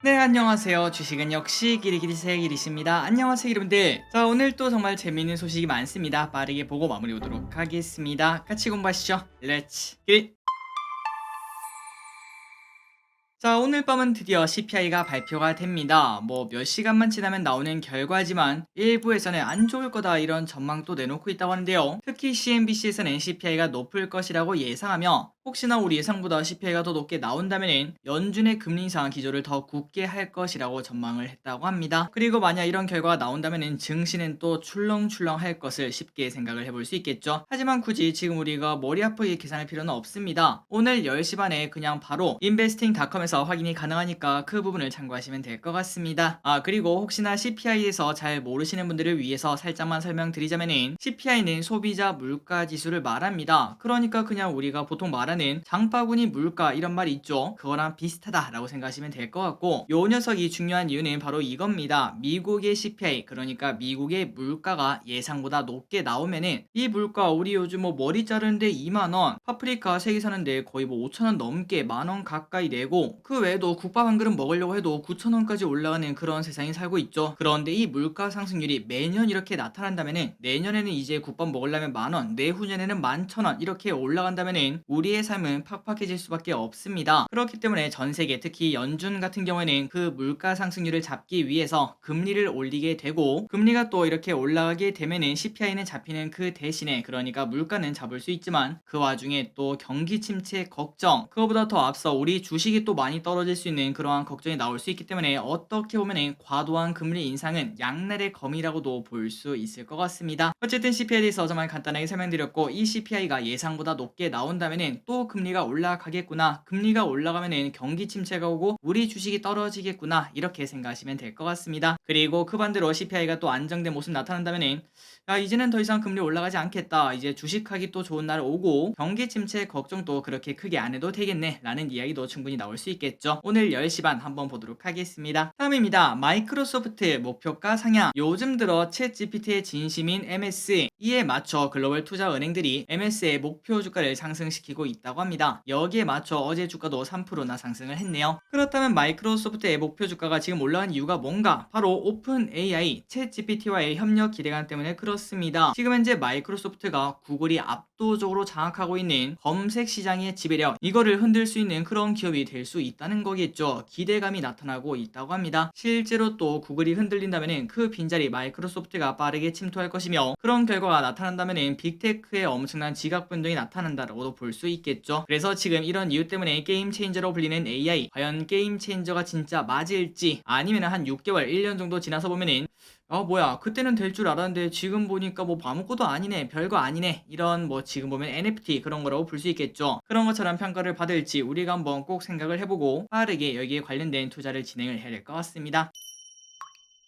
네, 안녕하세요. 주식은 역시 기리기리새 기리십니다. 안녕하세요, 여러분들. 자, 오늘 또 정말 재미있는 소식이 많습니다. 빠르게 보고 마무리 보도록 하겠습니다. 같이 공부하시죠. 렛츠 기! 자, 오늘 밤은 드디어 CPI가 발표가 됩니다. 뭐 몇 시간만 지나면 나오는 결과지만 일부에서는 안 좋을 거다 이런 전망도 내놓고 있다고 하는데요. 특히 CNBC에서는 CPI가 높을 것이라고 예상하며 혹시나 우리 예상보다 CPI가 더 높게 나온다면 연준의 금리 인상 기조를 더 굳게 할 것이라고 전망을 했다고 합니다. 그리고 만약 이런 결과가 나온다면 증시는 또 출렁출렁 할 것을 쉽게 생각을 해볼 수 있겠죠. 하지만 굳이 지금 우리가 머리 아프게 계산할 필요는 없습니다. 오늘 10시 반에 그냥 바로 investing.com에서 확인이 가능하니까 그 부분을 참고하시면 될 것 같습니다. 그리고 혹시나 CPI에서 잘 모르시는 분들을 위해서 살짝만 설명드리자면 CPI는 소비자 물가 지수를 말합니다. 그러니까 그냥 우리가 보통 말하는 장바구니 물가 이런 말이 있죠. 그거랑 비슷하다라고 생각하시면 될 것 같고, 요 녀석이 중요한 이유는 바로 이겁니다. 미국의 CPI, 그러니까 미국의 물가가 예상보다 높게 나오면은 이 물가 우리 요즘 뭐 머리 자르는데 2만원, 파프리카 3개 사는데 거의 뭐 5천원 넘게 만원 가까이 내고, 그 외에도 국밥 한 그릇 먹으려고 해도 9천원까지 올라가는 그런 세상이 살고 있죠. 그런데 이 물가 상승률이 매년 이렇게 나타난다면은 내년에는 이제 국밥 먹으려면 만원, 내후년에는 11,000원 이렇게 올라간다면은 우리의 삶은 팍팍해질 수밖에 없습니다. 그렇기 때문에 전 세계, 특히 연준 같은 경우에는 그 물가 상승률을 잡기 위해서 금리를 올리게 되고, 금리가 또 이렇게 올라가게 되면은 CPI는 잡히는 그 대신에, 그러니까 물가는 잡을 수 있지만 그 와중에 또 경기 침체 걱정, 그거보다 더 앞서 우리 주식이 또 많이 떨어질 수 있는 그러한 걱정이 나올 수 있기 때문에 어떻게 보면은 과도한 금리 인상은 양날의 검이라고도 볼 수 있을 것 같습니다. 어쨌든 CPI에 대해서 정말 간단하게 설명드렸고, 이 CPI가 예상보다 높게 나온다면은 또 금리가 올라가겠구나, 금리가 올라가면은 경기 침체가 오고 우리 주식이 떨어지겠구나, 이렇게 생각하시면 될 것 같습니다. 그리고 그 반대로 CPI가 또 안정된 모습 나타난다면은 이제는 더 이상 금리 올라가지 않겠다, 이제 주식하기 또 좋은 날 오고 경기 침체 걱정도 그렇게 크게 안 해도 되겠네 라는 이야기도 충분히 나올 수 있겠죠. 오늘 10시 반 한번 보도록 하겠습니다. 다음입니다. 마이크로소프트 목표가 상향. 요즘 들어 챗 GPT의 진심인 MS, 이에 맞춰 글로벌 투자 은행들이 MS의 목표 주가를 상승시키고 있다고 합니다. 여기에 맞춰 어제 주가도 3%나 상승을 했네요. 그렇다면 마이크로소프트의 목표 주가가 지금 올라간 이유가 뭔가? 바로 오픈 AI, 챗 GPT와의 협력 기대감 때문에 그렇습니다. 지금 현재 마이크로소프트가 구글이 압도적으로 장악하고 있는 검색 시장의 지배력, 이거를 흔들 수 있는 그런 기업이 될 수 있다는 거겠죠. 기대감이 나타나고 있다고 합니다. 실제로 또 구글이 흔들린다면 그 빈자리 마이크로소프트가 빠르게 침투할 것이며, 그런 결과가 나타난다면 빅테크의 엄청난 지각 변동이 나타난다라고도 볼 수 있겠죠. 그래서 지금 이런 이유 때문에 게임 체인저로 불리는 AI, 과연 게임 체인저가 진짜 맞을지, 아니면 한 6개월, 1년 정도 지나서 보면은 뭐야, 그때는 될 줄 알았는데 지금 보니까 뭐 아무것도 아니네, 별거 아니네, 이런 뭐 지금 보면 NFT 그런 거라고 볼 수 있겠죠. 그런 것처럼 평가를 받을지 우리가 한번 꼭 생각을 해보고 빠르게 여기에 관련된 투자를 진행을 해야 될 것 같습니다.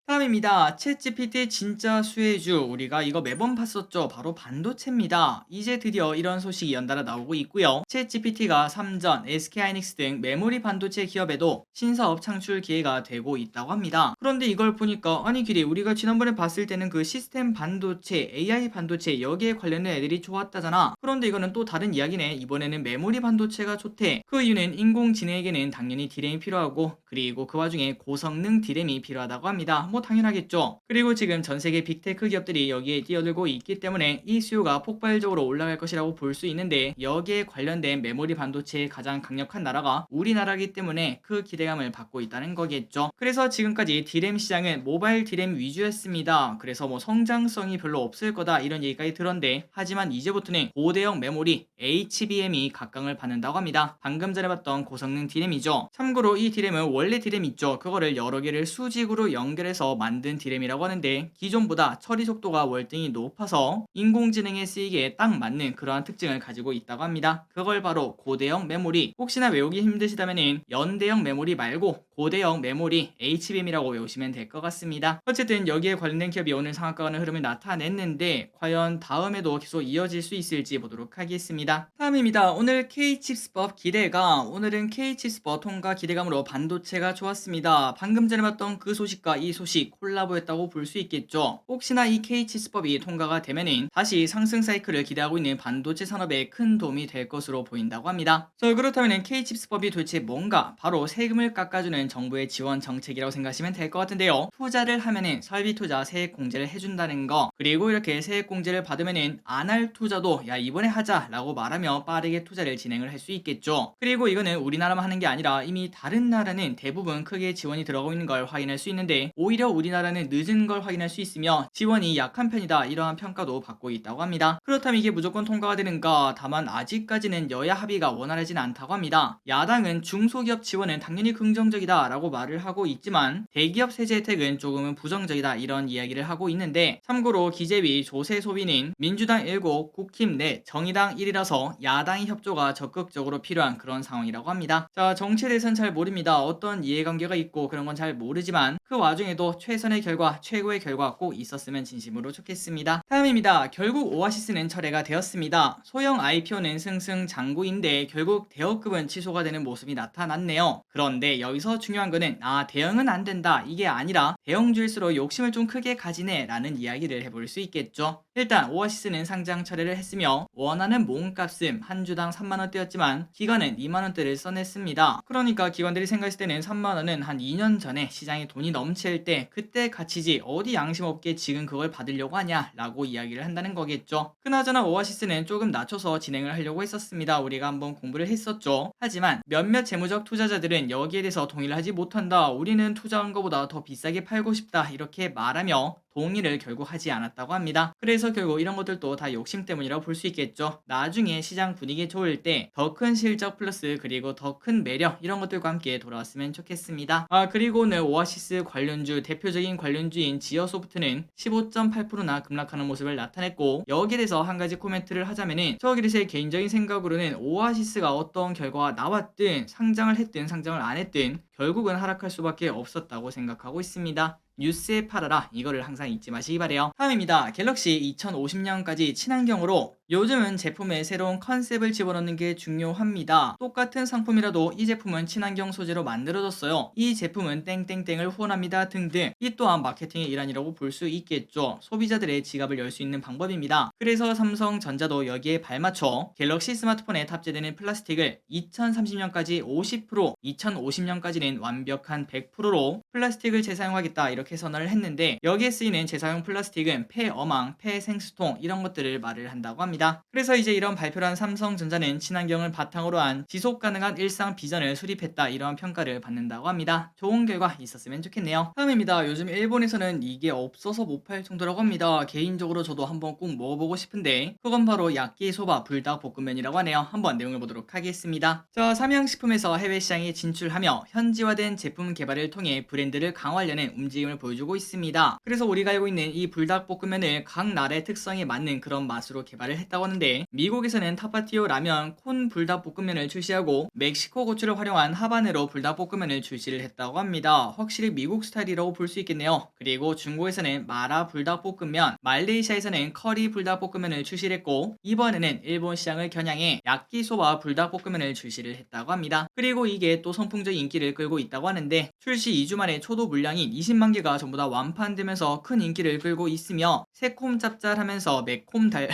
다음입니다. 챗GPT 진짜 수혜주, 우리가 이거 매번 봤었죠. 바로 반도체입니다. 이제 드디어 이런 소식이 연달아 나오고 있고요. 챗GPT가 삼전, SK하이닉스 등 메모리 반도체 기업에도 신사업 창출 기회가 되고 있다고 합니다. 그런데 이걸 보니까 아니 길이, 우리가 지난번에 봤을 때는 그 시스템 반도체, AI 반도체 여기에 관련된 애들이 좋았다잖아. 그런데 이거는 또 다른 이야기네. 이번에는 메모리 반도체가 좋대. 그 이유는 인공지능에게는 당연히 D램이 필요하고, 그리고 그 와중에 고성능 D램이 필요하다고 합니다. 뭐 당연하겠죠. 그리고 지금 전 세계 빅테크 기업들이 여기에 뛰어들고 있기 때문에 이 수요가 폭발적으로 올라갈 것이라고 볼 수 있는데, 여기에 관련된 메모리 반도체의 가장 강력한 나라가 우리나라이기 때문에 그 기대감을 받고 있다는 거겠죠. 그래서 지금까지 D램 시장은 모바일 D램 위주였습니다. 그래서 뭐 성장성이 별로 없을 거다 이런 얘기까지 들었는데, 하지만 이제부터는 고대형 메모리 HBM이 각광을 받는다고 합니다. 방금 전에 봤던 고성능 D램이죠. 참고로 이 D램은 원래 D램 있죠. 그거를 여러 개를 수직으로 연결해서 만든 D램이라고 하는데, 기존보다 처리 속도가 월등히 높아서 인공지능에 쓰이기에 딱 맞는 그러한 특징을 가지고 있다고 합니다. 그걸 바로 고대형 메모리, 혹시나 외우기 힘드시다면 연대형 메모리 말고 고대형 메모리 HBM이라고 외우시면 될 것 같습니다. 어쨌든 여기에 관련된 기업이 오늘 상한가 가는 흐름을 나타냈는데, 과연 다음에도 계속 이어질 수 있을지 보도록 하겠습니다. 다음입니다. 오늘 K칩스법 기대감. 오늘은 K칩스법 통과 기대감으로 반도체가 좋았습니다. 방금 전에 봤던 그 소식과 이 소식 콜라보였다고 볼 수 있겠죠. 혹시나 이 K칩스법이 통과가 되면은 다시 상승 사이클을 기대하고 있는 반도체 산업에 큰 도움이 될 것으로 보인다고 합니다. 그렇다면 K칩스법이 도대체 뭔가? 바로 세금을 깎아주는 이거는 정부의 지원 정책이라고 생각하시면 될 것 같은데요. 투자를 하면은 설비 투자 세액 공제를 해준다는 거, 그리고 이렇게 세액 공제를 받으면은 안 할 투자도 야 이번에 하자라고 말하며 빠르게 투자를 진행을 할 수 있겠죠. 그리고 이거는 우리나라만 하는 게 아니라 이미 다른 나라는 대부분 크게 지원이 들어가고 있는 걸 확인할 수 있는데, 오히려 우리나라는 늦은 걸 확인할 수 있으며 지원이 약한 편이다 이러한 평가도 받고 있다고 합니다. 그렇다면 이게 무조건 통과가 되는가? 다만 아직까지는 여야 합의가 원활하진 않다고 합니다. 야당은 중소기업 지원은 당연히 긍정적이다 라고 말을 하고 있지만 대기업 세제 혜택은 조금은 부정적이다 이런 이야기를 하고 있는데, 참고로 기재위 조세소비는 민주당 7, 국힘 4, 정의당 1이라서 야당의 협조가 적극적으로 필요한 그런 상황이라고 합니다. 자, 정치에 대해서는 잘 모릅니다. 어떤 이해관계가 있고 그런 건 잘 모르지만 그 와중에도 최선의 결과, 최고의 결과 꼭 있었으면 진심으로 좋겠습니다. 다음입니다. 결국 오아시스는 철회가 되었습니다. 소형 IPO는 승승장구인데 결국 대여급은 취소가 되는 모습이 나타났네요. 그런데 여기서 중요한 거는 대형은 안 된다 이게 아니라 대형주일수록 욕심을 좀 크게 가지네 라는 이야기를 해볼 수 있겠죠. 일단 오아시스는 상장 철회를 했으며 원하는 몸값은 한 주당 3만원대였지만 기관은 2만원대를 써냈습니다. 그러니까 기관들이 생각했을 때는 3만원은 한 2년 전에 시장에 돈이 넘칠 때 그때 가치지 어디 양심 없게 지금 그걸 받으려고 하냐 라고 이야기를 한다는 거겠죠. 그나저나 오아시스는 조금 낮춰서 진행을 하려고 했었습니다. 우리가 한번 공부를 했었죠. 하지만 몇몇 재무적 투자자들은 여기에 대해서 동의를 하지 못한다, 우리는 투자한 것보다 더 비싸게 팔고 싶다 이렇게 말하며 동의를 결국 하지 않았다고 합니다. 그래서 결국 이런 것들도 다 욕심 때문이라고 볼 수 있겠죠. 나중에 시장 분위기 좋을 때 더 큰 실적 플러스 그리고 더 큰 매력 이런 것들과 함께 돌아왔으면 좋겠습니다. 그리고 오늘 오아시스 관련주 대표적인 관련주인 지어소프트는 15.8%나 급락하는 모습을 나타냈고, 여기에 대해서 한 가지 코멘트를 하자면은 저기르의 개인적인 생각으로는 오아시스가 어떤 결과가 나왔든 상장을 했든 상장을 안 했든 결국은 하락할 수밖에 없었다고 생각하고 있습니다. 뉴스에 팔아라 이거를 항상 잊지 마시기 바래요. 다음입니다. 갤럭시 2050년까지 친환경으로 요즘은 제품에 새로운 컨셉을 집어넣는 게 중요합니다. 똑같은 상품이라도 이 제품은 친환경 소재로 만들어졌어요, 이 제품은 땡땡땡을 후원합니다 등등, 이 또한 마케팅의 일환이라고 볼 수 있겠죠. 소비자들의 지갑을 열 수 있는 방법입니다. 그래서 삼성전자도 여기에 발맞춰 갤럭시 스마트폰에 탑재되는 플라스틱을 2030년까지 50%, 2050년까지는 완벽한 100%로 플라스틱을 재사용하겠다 이렇게 선언을 했는데, 여기에 쓰이는 재사용 플라스틱은 폐어망, 폐생수통 이런 것들을 말을 한다고 합니다. 그래서 이제 이런 발표를 한 삼성전자는 친환경을 바탕으로 한 지속가능한 일상 비전을 수립했다 이러한 평가를 받는다고 합니다. 좋은 결과 있었으면 좋겠네요. 다음입니다. 요즘 일본에서는 이게 없어서 못 팔 정도라고 합니다. 개인적으로 저도 한번 꼭 먹어보고 싶은데 그건 바로 야끼소바 불닭볶음면이라고 하네요. 한번 내용을 보도록 하겠습니다. 자, 삼양식품에서 해외 시장에 진출하며 현지화된 제품 개발을 통해 브랜드를 강화하려는 움직임을 보여주고 있습니다. 그래서 우리가 알고 있는 이 불닭볶음면을 각 나라의 특성에 맞는 그런 맛으로 개발을 했다고 하는데, 미국에서는 타파티오 라면 콘 불닭볶음면을 출시하고 멕시코 고추를 활용한 하바네로 불닭볶음면을 출시를 했다고 합니다. 확실히 미국 스타일이라고 볼 수 있겠네요. 그리고 중국에서는 마라 불닭볶음면, 말레이시아에서는 커리 불닭볶음면을 출시를 했고, 이번에는 일본 시장을 겨냥해 야끼소바 불닭볶음면을 출시를 했다고 합니다. 그리고 이게 또 선풍적인 인기를 끌고 있다고 하는데, 출시 2주 만에 초도 물량인 20만 개가 전부 다 완판되면서 큰 인기를 끌고 있으며, 새콤 짭짤하면서 매콤 달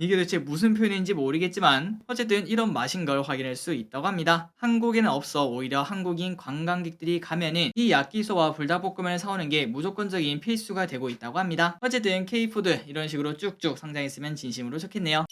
이게 도대체 무슨 표현인지 모르겠지만 어쨌든 이런 맛인 걸 확인할 수 있다고 합니다. 한국에는 없어 오히려 한국인 관광객들이 가면은 이 야끼소바 불닭볶음면을 사오는 게 무조건적인 필수가 되고 있다고 합니다. 어쨌든 K푸드 이런 식으로 쭉쭉 성장했으면 진심으로 좋겠네요.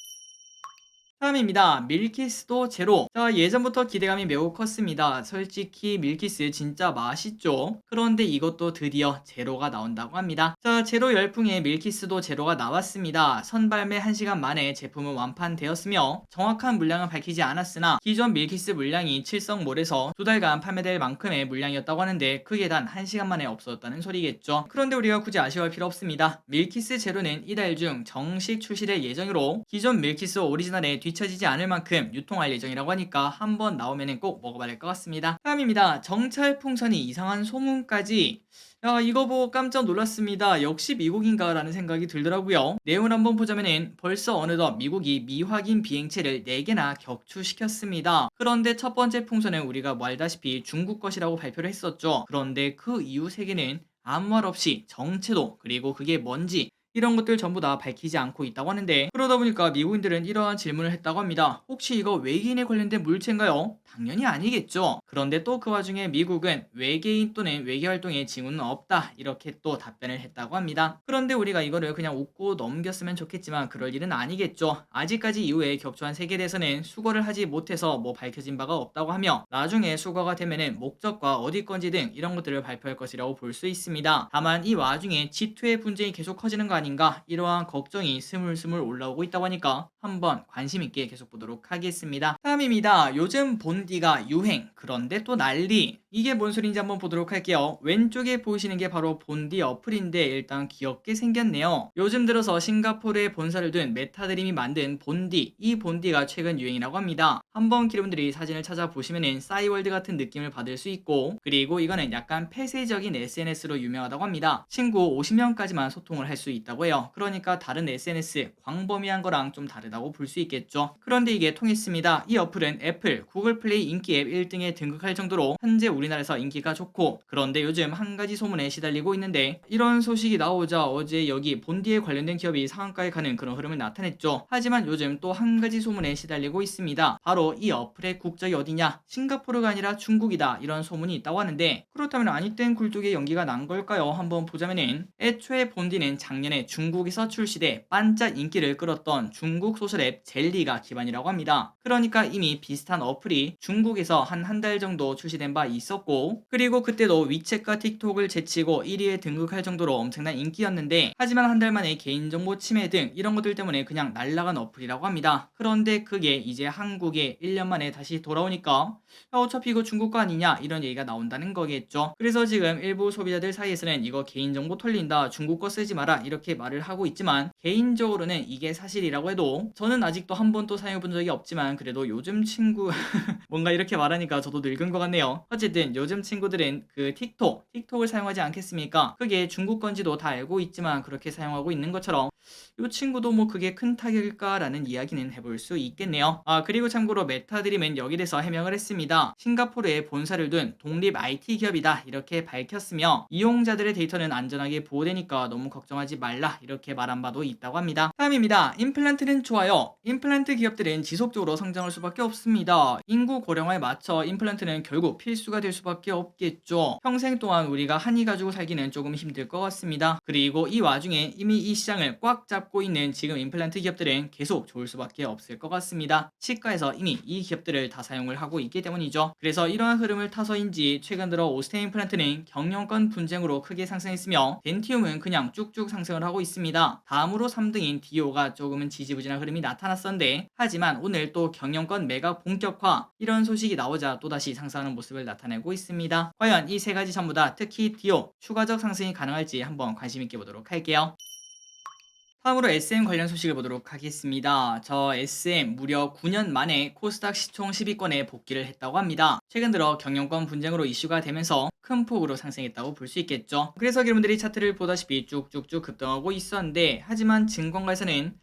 다음입니다. 밀키스도 제로. 자, 예전부터 기대감이 매우 컸습니다. 솔직히 밀키스 진짜 맛있죠? 그런데 이것도 드디어 제로가 나온다고 합니다. 자, 제로 열풍에 밀키스도 제로가 나왔습니다. 선발매 1시간 만에 제품은 완판되었으며 정확한 물량은 밝히지 않았으나 기존 밀키스 물량이 칠성몰에서 2달간 판매될 만큼의 물량이었다고 하는데 그게 단 1시간 만에 없어졌다는 소리겠죠. 그런데 우리가 굳이 아쉬워할 필요 없습니다. 밀키스 제로는 이달 중 정식 출시될 예정으로 기존 밀키스 오리지널의 뒤처지지 않을 만큼 유통할 예정이라고 하니까 한번 나오면 꼭 먹어봐야 할 것 같습니다. 다음입니다. 정찰 풍선이 이상한 소문까지. 야, 이거 보고 깜짝 놀랐습니다. 역시 미국인가 라는 생각이 들더라고요. 내용을 한번 보자면은 벌써 어느덧 미국이 미확인 비행체를 4개나 격추시켰습니다. 그런데 첫 번째 풍선은 우리가 뭐 알다시피 중국 것이라고 발표를 했었죠. 그런데 그 이후 3개는 아무 말 없이 정체도 그리고 그게 뭔지 이런 것들 전부 다 밝히지 않고 있다고 하는데, 그러다 보니까 미국인들은 이러한 질문을 했다고 합니다. 혹시 이거 외계인에 관련된 물체인가요? 당연히 아니겠죠. 그런데 또 그 와중에 미국은 외계인 또는 외계 활동의 징후는 없다 이렇게 또 답변을 했다고 합니다. 그런데 우리가 이거를 그냥 웃고 넘겼으면 좋겠지만 그럴 일은 아니겠죠. 아직까지 이후에 격초한 세계에 대해서는 수거를 하지 못해서 뭐 밝혀진 바가 없다고 하며 나중에 수거가 되면은 목적과 어디 건지 등 이런 것들을 발표할 것이라고 볼 수 있습니다. 다만 이 와중에 G2의 분쟁이 계속 커지는 거 아닌가 이러한 걱정이 스물스물 올라오고 있다고 하니까 한번 관심 있게 계속 보도록 하겠습니다. 다음입니다. 요즘 본디가 유행 그런데 또 난리 이게 뭔 소리인지 한번 보도록 할게요. 왼쪽에 보이시는 게 바로 본디 어플인데 일단 귀엽게 생겼네요. 요즘 들어서 싱가포르에 본사를 둔 메타드림이 만든 본디 이 본디가 최근 유행이라고 합니다. 한번 여러분들이 사진을 찾아보시면은 싸이월드 같은 느낌을 받을 수 있고 그리고 이거는 약간 폐쇄적인 SNS로 유명하다고 합니다. 친구 50명까지만 소통을 할 수 있다고 해요. 그러니까 다른 SNS 광범위한 거랑 좀 다르다고 볼 수 있겠죠. 그런데 이게 통했습니다. 이 어플은 애플, 구글 플레이 인기 앱 1등에 등극할 정도로 현재 우리나라에서 인기가 좋고 그런데 요즘 한 가지 소문에 시달리고 있는데 이런 소식이 나오자 어제 여기 본디에 관련된 기업이 상한가에 가는 그런 흐름을 나타냈죠. 하지만 요즘 또 한 가지 소문에 시달리고 있습니다. 바로 이 어플의 국적이 어디냐? 싱가포르가 아니라 중국이다 이런 소문이 있다고 하는데 그렇다면 아니땐 굴뚝에 연기가 난 걸까요? 한번 보자면은 애초에 본디는 작년에 중국에서 출시돼 반짝 인기를 끌었던 중국 소설 앱 젤리가 기반이라고 합니다. 그러니까 이미 비슷한 어플이 중국에서 한 달 정도 출시된 바 있었고 그리고 그때도 위챗과 틱톡을 제치고 1위에 등극할 정도로 엄청난 인기였는데 하지만 한 달 만에 개인정보 침해 등 이런 것들 때문에 그냥 날라간 어플이라고 합니다. 그런데 그게 이제 한국에 1년 만에 다시 돌아오니까 어차피 이거 중국 거 아니냐 이런 얘기가 나온다는 거겠죠. 그래서 지금 일부 소비자들 사이에서는 이거 개인정보 털린다 중국 거 쓰지 마라 이렇게 말을 하고 있지만 개인적으로는 이게 사실이라고 해도 저는 아직도 한 번도 사용해 본 적이 없지만 그래도 요즘 친구 뭔가 이렇게 말하니까 저도 늙은 것 같네요. 어쨌든 요즘 친구들은 그 틱톡을 사용하지 않겠습니까? 그게 중국 건지도 다 알고 있지만 그렇게 사용하고 있는 것처럼 이 친구도 뭐 그게 큰 타격일까라는 이야기는 해볼 수 있겠네요. 그리고 참고로 메타드림은 여기 대해서 해명을 했습니다. 싱가포르에 본사를 둔 독립 IT 기업이다 이렇게 밝혔으며 이용자들의 데이터는 안전하게 보호되니까 너무 걱정하지 말라 이렇게 말한 바도 있다고 합니다. 다음입니다. 임플란트는 좋아요. 임플란트 기업들은 지속적으로 성장할 수밖에 없습니다. 인구 고령화에 맞춰 임플란트는 결국 필수가 될 수밖에 없겠죠. 평생 동안 우리가 한이 가지고 살기는 조금 힘들 것 같습니다. 그리고 이 와중에 이미 이 시장을 꽉 잡고 있는 지금 임플란트 기업들은 계속 좋을 수밖에 없을 것 같습니다. 치과에서 이미 이 기업들을 다 사용을 하고 있기 때문이죠. 그래서 이러한 흐름을 타서인지 최근 들어 오스테 임플란트는 경영권 분쟁으로 크게 상승했으며 덴티움은 그냥 쭉쭉 상승을 하고 있습니다. 다음으로 3등인 디오가 조금은 지지부진한 흐름이 나타났었는데 하지만 오늘 또 경영권 매각 본격화 이런 소식이 나오자 또다시 상승하는 모습을 나타내고 있습니다. 과연 이 세 가지 전부 다 특히 디오 추가적 상승이 가능할지 한번 관심 있게 보도록 할게요. 다음으로 SM 관련 소식을 보도록 하겠습니다. 저 SM 무려 9년 만에 코스닥 시총 10위권에 복귀를 했다고 합니다. 최근 들어 경영권 분쟁으로 이슈가 되면서 큰 폭으로 상승했다고 볼 수 있겠죠. 그래서 여러분들이 차트를 보다시피 쭉쭉쭉 급등하고 있었는데 하지만 증권가에서는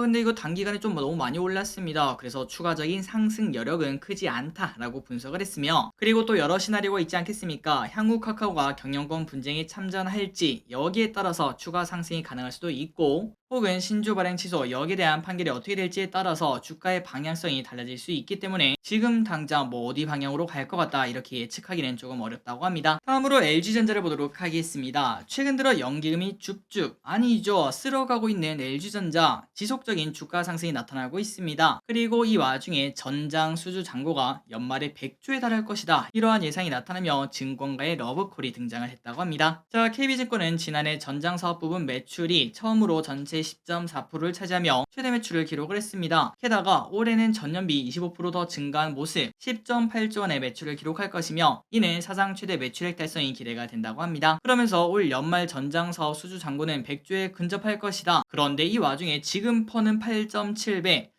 근데 이거 단기간에 좀 너무 많이 올랐습니다. 그래서 추가적인 상승 여력은 크지 않다라고 분석을 했으며 그리고 또 여러 시나리오가 있지 않겠습니까? 향후 카카오가 경영권 분쟁에 참전할지 여기에 따라서 추가 상승이 가능할 수도 있고 혹은 신주 발행 취소 여기에 대한 판결이 어떻게 될지에 따라서 주가의 방향성이 달라질 수 있기 때문에 지금 당장 뭐 어디 방향으로 갈 것 같다 이렇게 예측하기는 조금 어렵다고 합니다. 다음으로 LG전자를 보도록 하겠습니다. 최근 들어 연기금이 쭉쭉 아니죠 쓸어가고 있는 LG전자 지속적인 주가 상승이 나타나고 있습니다. 그리고 이 와중에 전장 수주 잔고가 연말에 100조에 달할 것이다 이러한 예상이 나타나며 증권가의 러브콜이 등장을 했다고 합니다. 자 KB증권은 지난해 전장 사업 부분 매출이 처음으로 전체 10.4%를 차지하며 최대 매출을 기록을 했습니다. 게다가 올해는 전년비 25% 더 증가한 모습 10.8조 원의 매출을 기록할 것이며 이는 사상 최대 매출액 달성이 기대가 된다고 합니다. 그러면서 올 연말 전장 사업 수주 잔고는 100조에 근접할 것이다. 그런데 이 와중에 지금 퍼는 8.7배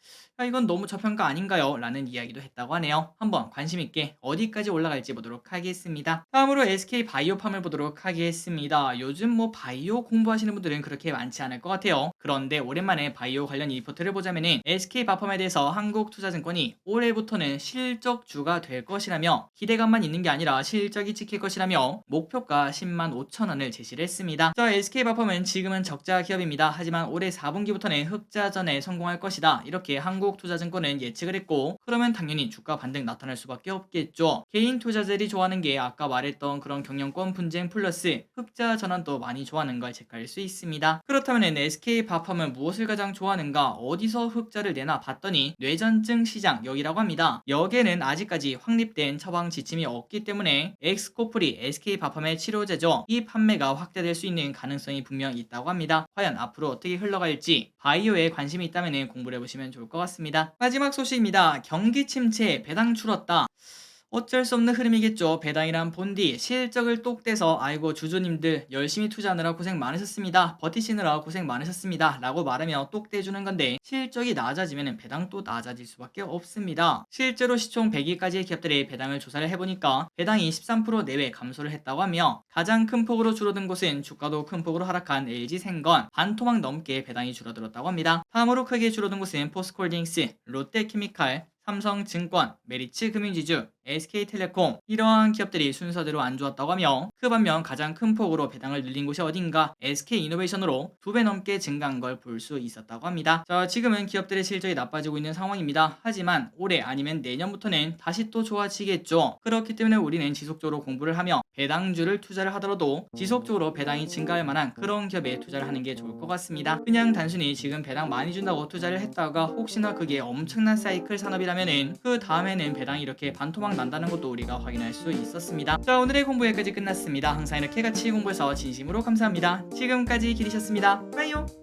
이건 너무 저평가 아닌가요? 라는 이야기도 했다고 하네요. 한번 관심있게 어디까지 올라갈지 보도록 하겠습니다. 다음으로 SK바이오팜을 보도록 하겠습니다. 요즘 뭐 바이오 공부하시는 분들은 그렇게 많지 않을 것 같아요. 그런데 오랜만에 바이오 관련 리포트를 보자면은 SK바텀에 대해서 한국투자증권이 올해부터는 실적주가 될 것이라며 기대감만 있는 게 아니라 실적이 찍힐 것이라며 목표가 10만 5천 원을 제시를 했습니다. 자, SK바텀은 지금은 적자 기업입니다. 하지만 올해 4분기부터는 흑자전에 성공할 것이다. 이렇게 한국투자증권은 예측을 했고, 그러면 당연히 주가 반등 나타날 수밖에 없겠죠. 개인 투자자들이 좋아하는 게 아까 말했던 그런 경영권 분쟁 플러스 흑자 전환도 많이 좋아하는 걸 체크할 수 있습니다. 그렇다면 SK바텀은 무엇을 가장 좋아하는가, 어디서 흑자를 내나 봤더니 뇌전증 시장 여기라고 합니다. 여기에는 아직까지 확립된 처방 지침이 없기 때문에 엑스코프리 SK바텀의 치료제죠. 이 판매가 확대될 수 있는 가능성이 분명 있다고 합니다. 과연 앞으로 어떻게 흘러갈지 바이오에 관심이 있다면 공부를 해보시면 좋을 것 같습니다. 마지막 소식입니다. 경기 침체, 배당 줄었다. 어쩔 수 없는 흐름이겠죠. 배당이란 본디 실적을 똑 떼서 아이고 주주님들 열심히 투자하느라 고생 많으셨습니다. 버티시느라 고생 많으셨습니다. 라고 말하며 똑 떼주는 건데, 실적이 낮아지면 배당도 낮아질 수밖에 없습니다. 실제로 시총 100위까지의 기업들의 배당을 조사를 해보니까 배당이 13% 내외 감소를 했다고 하며, 가장 큰 폭으로 줄어든 곳은 주가도 큰 폭으로 하락한 LG생건 반토막 넘게 배당이 줄어들었다고 합니다. 다음으로 크게 줄어든 곳은 포스코홀딩스, 롯데케미칼, 삼성증권, 메리츠금융지주, SK텔레콤, 이러한 기업들이 순서대로 안 좋았다고 하며, 그 반면 가장 큰 폭으로 배당을 늘린 곳이 어딘가 SK이노베이션으로 2배 넘게 증가한 걸 볼 수 있었다고 합니다. 자, 지금은 기업들의 실적이 나빠지고 있는 상황입니다. 하지만 올해 아니면 내년부터는 다시 또 좋아지겠죠. 그렇기 때문에 우리는 지속적으로 공부를 하며 배당주를 투자를 하더라도 지속적으로 배당이 증가할 만한 그런 기업에 투자를 하는 게 좋을 것 같습니다. 그냥 단순히 지금 배당 많이 준다고 투자를 했다가 혹시나 그게 엄청난 사이클 산업이라면은 그 다음에는 배당이 이렇게 반토막 난다는 것도 우리가 확인할 수 있었습니다. 자, 오늘의 공부 여기까지 끝났습니다. 항상 이렇게 같이 공부해서 진심으로 감사합니다. 지금까지 기리셨습니다. 빠이요.